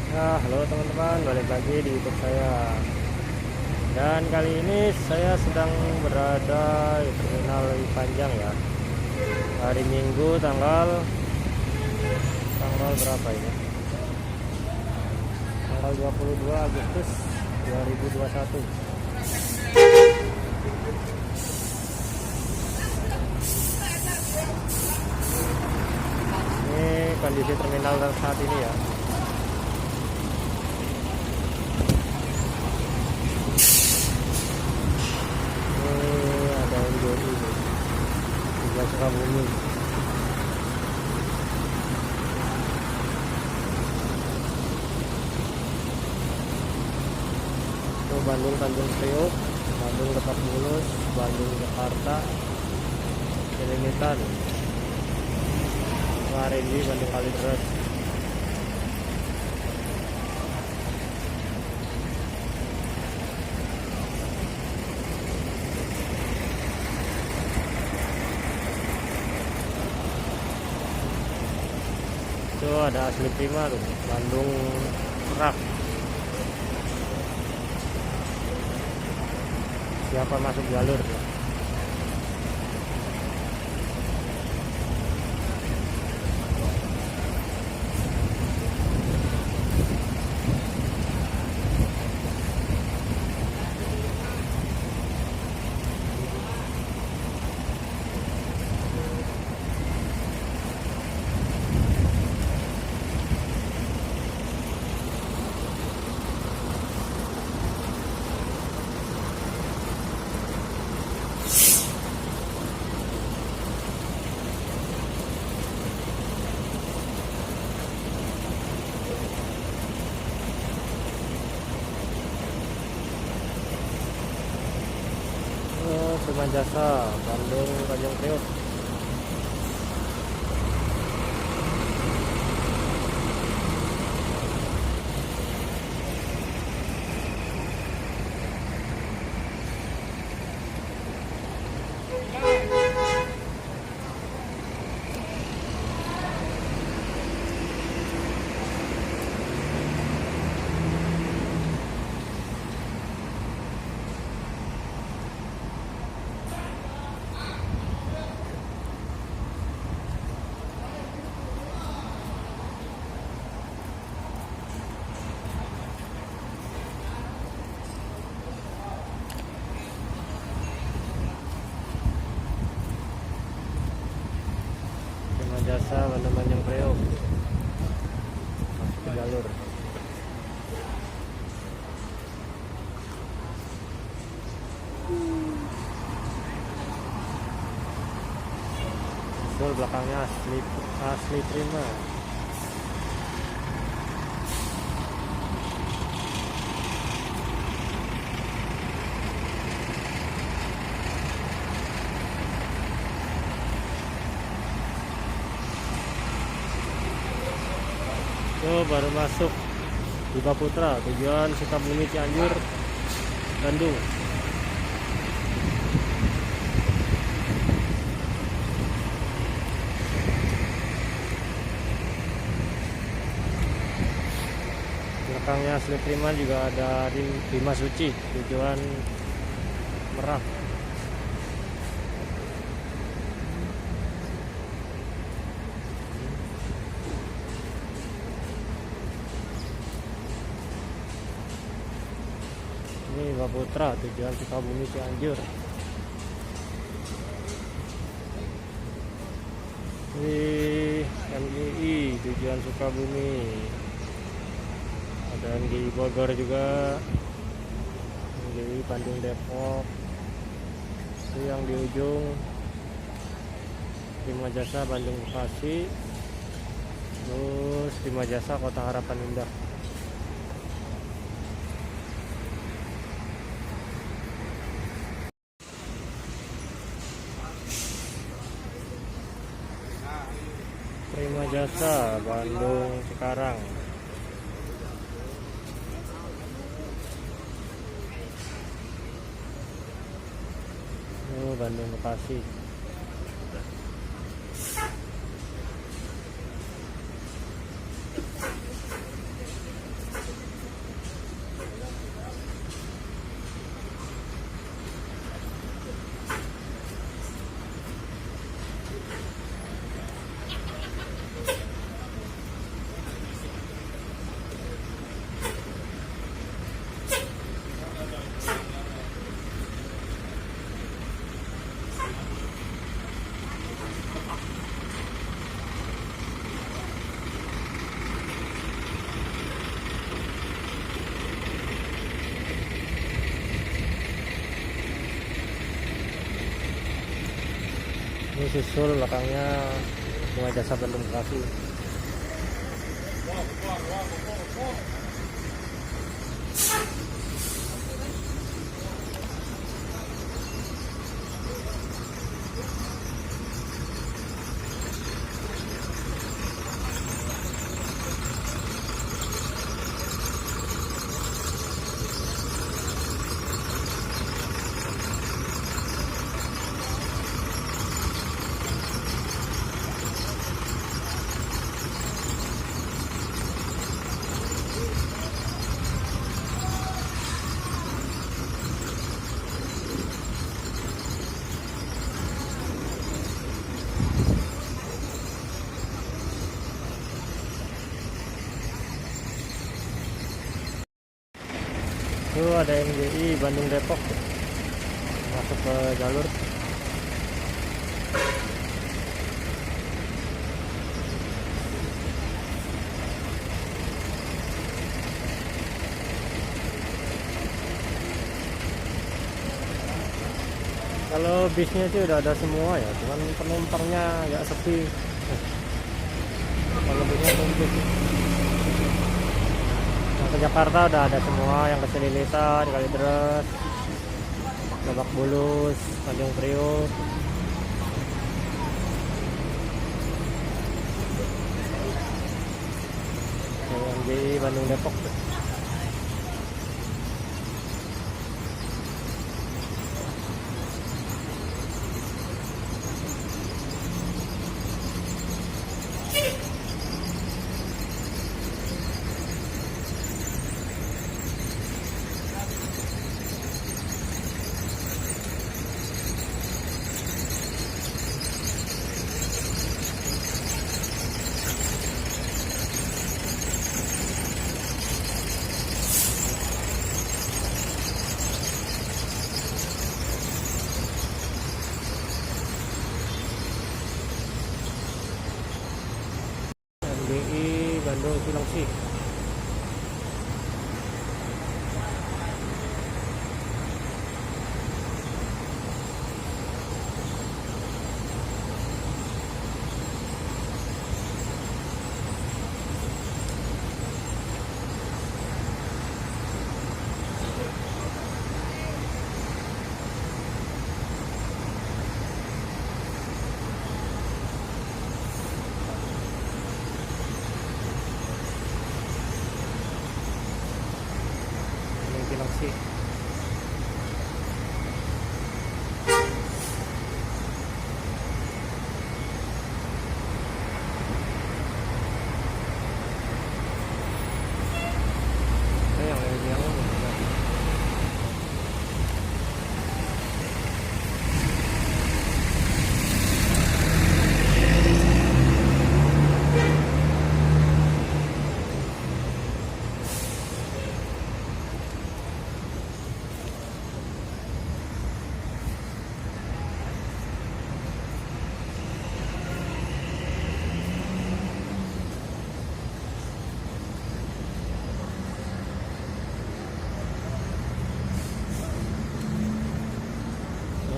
Ya, halo teman-teman, balik lagi di YouTube saya. Dan kali ini saya sedang berada di terminal Lewi Panjang ya. Hari Minggu tanggal berapa ini? Tanggal 22 Agustus 2021. Ini kondisi terminal saat ini ya. Sukabumi. Itu Bandung Tanjung Priok, Bandung Lebak Bulus, Bandung Jakarta, Cililitan, Waringin, Bandung Kalideres. Itu ada asli prima tuh, Bandung Merak. Siapa masuk jalur tuh. Prima Jasa, Bandung Tanjung Priok. Prima Jasa, Bandung Tanjung Priok. Masuk ke jalur. Betul, belakangnya asli prima. Itu baru masuk Bima Putra, tujuan Sukabumi, Cianjur, Bandung. Belakangnya asli prima juga ada Bima Suci, tujuan Merak. Ini Bima Putra, tujuan Sukabumi, Cianjur. Ini MGI, tujuan Sukabumi. Ada MGI Bogor juga, MGI Bandung Depok. Itu yang di ujung Prima Jasa Bandung Bekasi, terus Prima Jasa Kota Harapan Indah. Prima Jasa Bandung Cikarang. Bandung Bekasi. susul belakangnya Bunga Jasa Bandung Bekasi. Itu ada MGI Bandung Depok masuk ke jalur. Kalau bisnya sih udah ada semua ya, cuman penumpangnya agak sepi. Kalau bisnya komplit. Yang ke Jakarta udah ada semua, yang ke Cililitan, Kalideres, Lebak Bulus, Tanjung Priok. Yang di Bandung Depok tuh. MGI Bandung Cilengsi. Cilengsi.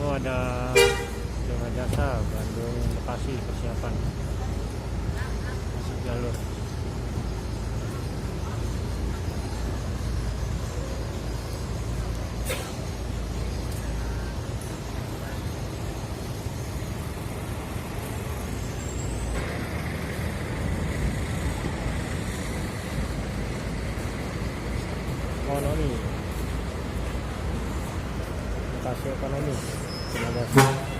Yang ada Bunga Jasa Bandung Bekasi persiapan masuk jalur. Ekonomi Bekasi ekonomi. Terima kasih.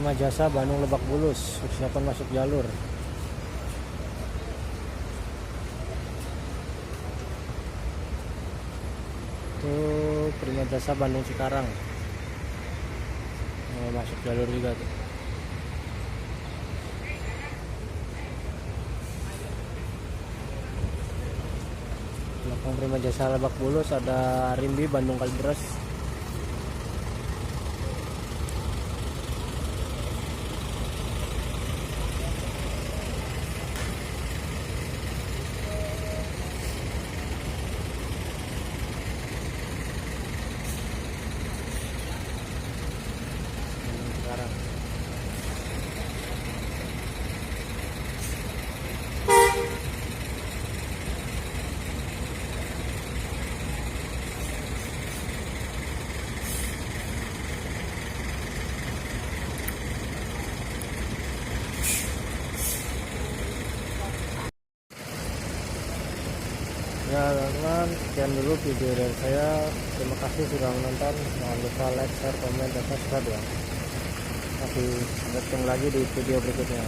Prima Jasa Bandung Lebak Bulus, persiapan masuk jalur. Itu Prima Jasa Bandung Cikarang, masuk jalur juga tuh. Belakang Prima Jasa Lebak Bulus ada Rimbi Bandung Kalideres. Sekarang ya teman-teman, sekian dulu video dari saya. Terima kasih sudah menonton. Jangan lupa like, share, komen, dan subscribe ya. Nanti bertemu lagi di video berikutnya.